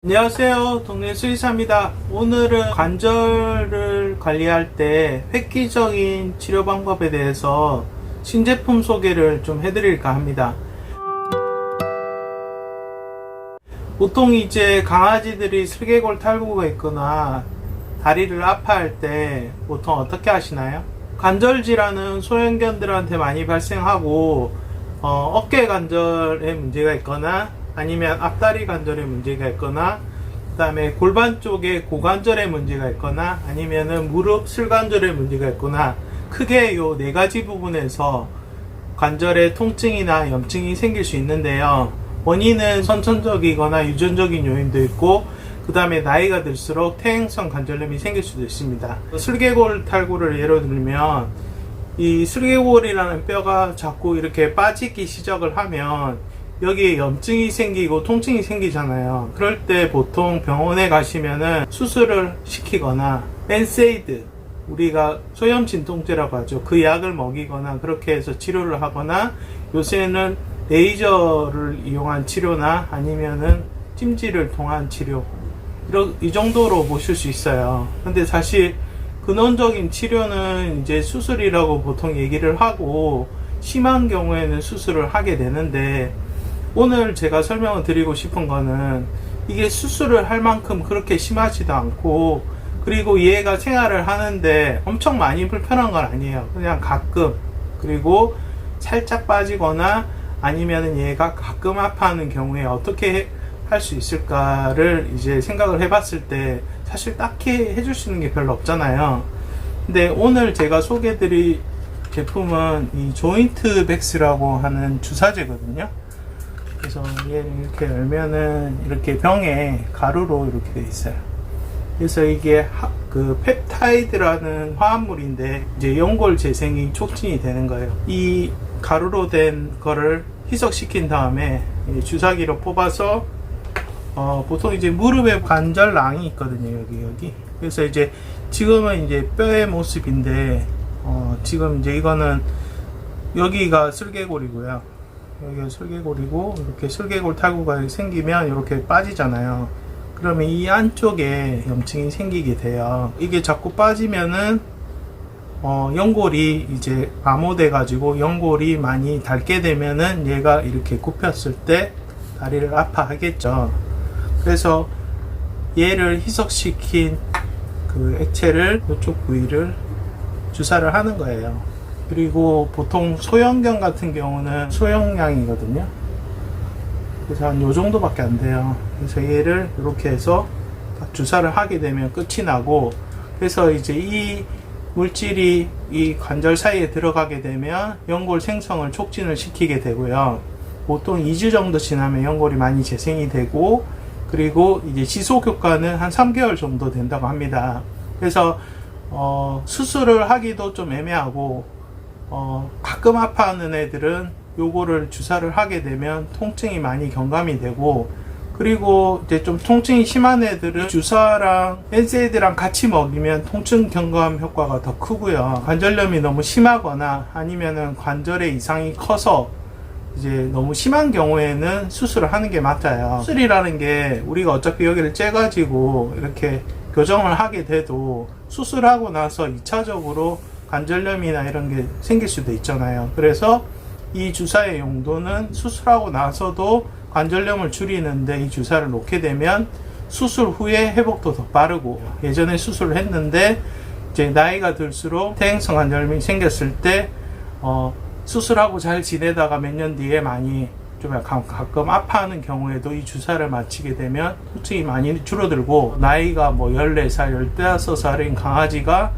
안녕하세요, 동네 수의사입니다. 오늘은 관절을 관리할 때 획기적인 치료 방법에 대해서 신제품 소개를 좀 해드릴까 합니다. 보통 이제 강아지들이 슬개골 탈구가 있거나 다리를 아파할 때 보통 어떻게 하시나요? 관절 질환은 소형견들한테 많이 발생하고 어깨 관절에 문제가 있거나 아니면 앞다리 관절에 문제가 있거나 그 다음에 골반 쪽에 고관절에 문제가 있거나 아니면은 무릎 슬관절에 문제가 있거나 크게 요 네 가지 부분에서 관절에 통증이나 염증이 생길 수 있는데요. 원인은 선천적이거나 유전적인 요인도 있고 그 다음에 나이가 들수록 퇴행성 관절염이 생길 수도 있습니다. 슬개골 탈구를 예로 들면 이 슬개골이라는 뼈가 자꾸 이렇게 빠지기 시작을 하면 여기에 염증이 생기고 통증이 생기잖아요. 그럴 때 보통 병원에 가시면은 수술을 시키거나 엔세이드, 우리가 소염 진통제라고 하죠. 그 약을 먹이거나 그렇게 해서 치료를 하거나 요새는 레이저를 이용한 치료나 아니면은 찜질을 통한 치료 이 정도로 보실 수 있어요. 근데 사실 근원적인 치료는 이제 수술이라고 보통 얘기를 하고 심한 경우에는 수술을 하게 되는데 오늘 제가 설명을 드리고 싶은 거는 이게 수술을 할 만큼 그렇게 심하지도 않고 그리고 얘가 생활을 하는데 엄청 많이 불편한 건 아니에요. 그냥 가끔 그리고 살짝 빠지거나 아니면은 얘가 가끔 아파하는 경우에 어떻게 할 수 있을까를 이제 생각을 해봤을 때 사실 딱히 해줄 수 있는 게 별로 없잖아요. 근데 오늘 제가 소개해드릴 제품은 이 조인트 백스라고 하는 주사제거든요. 그래서 얘를 이렇게 열면은 이렇게 병에 가루로 이렇게 돼 있어요. 그래서 이게 그 펩타이드라는 화합물인데 이제 연골 재생이 촉진이 되는 거예요. 이 가루로 된 거를 희석시킨 다음에 주사기로 뽑아서 보통 이제 무릎에 관절낭이 있거든요. 여기. 그래서 이제 지금은 이제 뼈의 모습인데 지금 이제 이거는 여기가 슬개골이고요. 여기가 슬개골이고 이렇게 슬개골 탈구가 생기면 이렇게 빠지잖아요. 그러면 이 안쪽에 염증이 생기게 돼요. 이게 자꾸 빠지면은 연골이 이제 암호돼 가지고 연골이 많이 닳게 되면은 얘가 이렇게 굽혔을 때 다리를 아파하겠죠. 그래서 얘를 희석시킨 그 액체를 이쪽 부위를 주사를 하는 거예요. 그리고 보통 소형견 같은 경우는 소형량이거든요. 그래서 한 요 정도밖에 안 돼요. 그래서 얘를 이렇게 해서 딱 주사를 하게 되면 끝이 나고, 그래서 이제 이 물질이 이 관절 사이에 들어가게 되면 연골 생성을 촉진을 시키게 되고요. 보통 2주 정도 지나면 연골이 많이 재생이 되고, 그리고 이제 지속 효과는 한 3개월 정도 된다고 합니다. 그래서 수술을 하기도 좀 애매하고 가끔 아파하는 애들은 요거를 주사를 하게 되면 통증이 많이 경감이 되고, 그리고 이제 좀 통증이 심한 애들은 주사랑 엔세이드랑 같이 먹이면 통증 경감 효과가 더 크고요. 관절염이 너무 심하거나 아니면은 관절에 이상이 커서 이제 너무 심한 경우에는 수술을 하는 게 맞아요. 수술이라는 게 우리가 어차피 여기를 째가지고 이렇게 교정을 하게 돼도 수술하고 나서 2차적으로 관절염이나 이런 게 생길 수도 있잖아요. 그래서 이 주사의 용도는 수술하고 나서도 관절염을 줄이는데 이 주사를 놓게 되면 수술 후에 회복도 더 빠르고, 예전에 수술을 했는데 이제 나이가 들수록 퇴행성 관절염이 생겼을 때 수술하고 잘 지내다가 몇 년 뒤에 많이 좀 약간 가끔 아파하는 경우에도 이 주사를 맞히게 되면 통증이 많이 줄어들고, 나이가 뭐 14살, 15살인 강아지가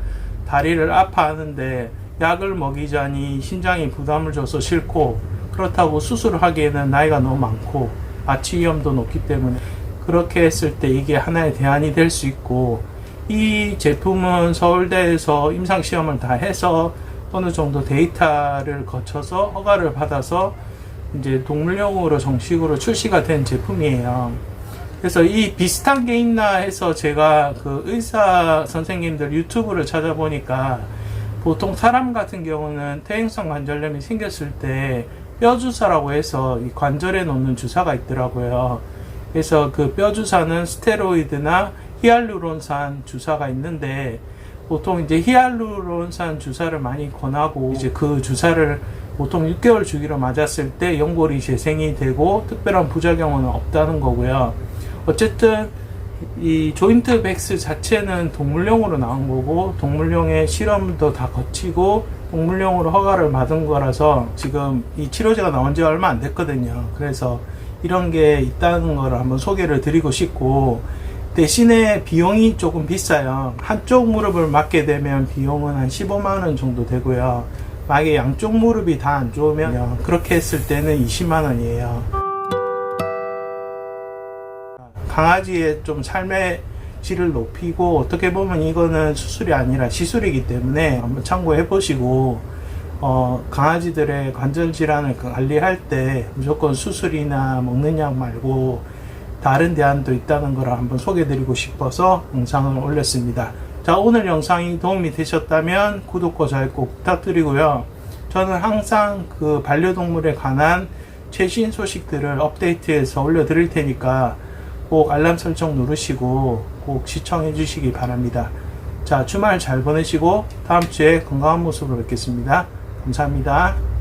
다리를 아파하는데 약을 먹이자니 신장이 부담을 줘서 싫고, 그렇다고 수술을 하기에는 나이가 너무 많고 마취 위험도 높기 때문에 그렇게 했을 때 이게 하나의 대안이 될 수 있고, 이 제품은 서울대에서 임상시험을 다 해서 어느 정도 데이터를 거쳐서 허가를 받아서 이제 동물용으로 정식으로 출시가 된 제품이에요. 그래서 이 비슷한 게 있나 해서 제가 그 의사 선생님들 유튜브를 찾아보니까 보통 사람 같은 경우는 퇴행성 관절염이 생겼을 때 뼈주사라고 해서 이 관절에 놓는 주사가 있더라고요. 그래서 그 뼈 주사는 스테로이드나 히알루론산 주사가 있는데 보통 이제 히알루론산 주사를 많이 권하고 이제 그 주사를 보통 6개월 주기로 맞았을 때 연골이 재생이 되고 특별한 부작용은 없다는 거고요. 어쨌든 이 조인트 백스 자체는 동물용으로 나온 거고 동물용의 실험도 다 거치고 동물용으로 허가를 받은 거라서 지금 이 치료제가 나온 지 얼마 안 됐거든요. 그래서 이런 게 있다는 걸 한번 소개를 드리고 싶고, 대신에 비용이 조금 비싸요. 한쪽 무릎을 맞게 되면 비용은 한 15만원 정도 되고요. 만약에 양쪽 무릎이 다 안 좋으면 그렇게 했을 때는 20만원이에요. 강아지의 좀 삶의 질을 높이고, 어떻게 보면 이거는 수술이 아니라 시술이기 때문에 한번 참고해 보시고, 강아지들의 관절 질환을 관리할 때 무조건 수술이나 먹는 약 말고 다른 대안도 있다는 걸 한번 소개해 드리고 싶어서 영상을 올렸습니다. 자, 오늘 영상이 도움이 되셨다면 구독과 좋아요 꼭 부탁드리고요. 저는 항상 그 반려동물에 관한 최신 소식들을 업데이트해서 올려드릴 테니까 꼭 알람 설정 누르시고 꼭 시청해 주시기 바랍니다. 자, 주말 잘 보내시고 다음 주에 건강한 모습으로 뵙겠습니다. 감사합니다.